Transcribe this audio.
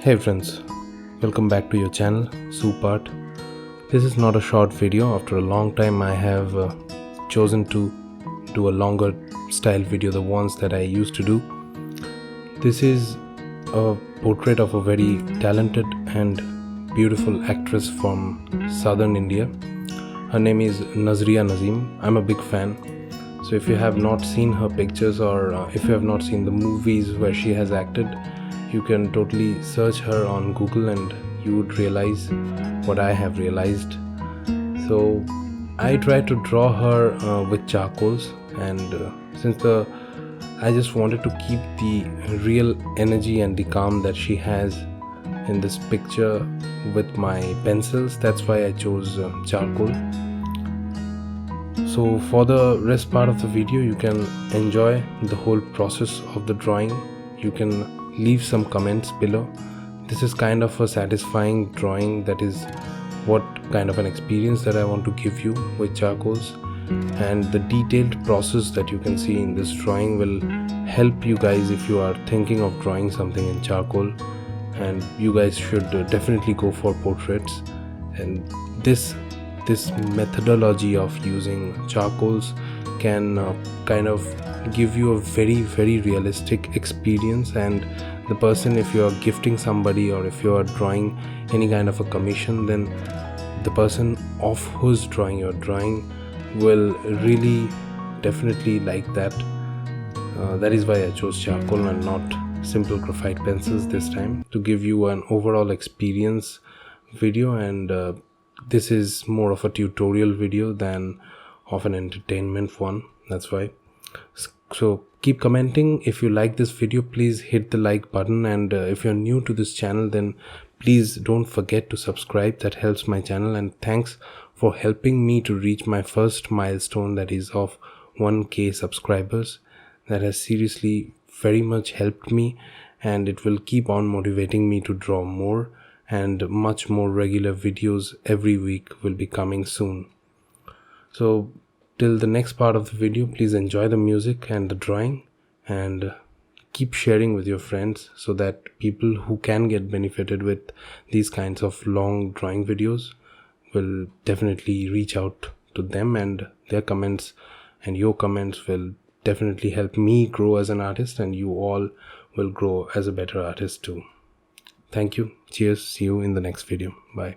Hey friends, welcome back to your channel ytsoupart. This is not a short video. After a long time I have chosen to do a longer style video, the ones that I used to do. This is a portrait of a very talented and beautiful actress from southern India. Her name is Nazriya Nazim. I'm a big fan. So if you have not seen her pictures or if you have not seen the movies where she has acted, you can totally search her on Google and you would realize what I have realized. So I tried to draw her with charcoals, and I just wanted to keep the real energy and the calm that she has in this picture with my pencils. That's why I chose charcoal. So for the rest part of the video, you can enjoy the whole process of the drawing. You can leave some comments below. This is kind of a satisfying drawing. That is what kind of an experience that I want to give you with charcoals, and the detailed process that you can see in this drawing will help you guys if you are thinking of drawing something in charcoal. And you guys should definitely go for portraits. And this methodology of using charcoals can kind of give you a very realistic experience, and the person, if you are gifting somebody or if you are drawing any kind of a commission, then the person of whose drawing you're drawing will really definitely like that. That is why I chose charcoal and not simple graphite pencils this time, to give you an overall experience video. And this is more of a tutorial video than of an entertainment one. That's why. So keep commenting. If you like this video, please hit the like button, and if you're new to this channel, then please don't forget to subscribe. That helps my channel, and thanks for helping me to reach my first milestone, that is of 1K subscribers. That has seriously very much helped me, and it will keep on motivating me to draw more, and much more regular videos every week will be coming soon. So till the next part of the video, please enjoy the music and the drawing, and keep sharing with your friends so that people who can get benefited with these kinds of long drawing videos will definitely reach out to them, and their comments and your comments will definitely help me grow as an artist, and you all will grow as a better artist too. Thank you. Cheers. See you in the next video. Bye.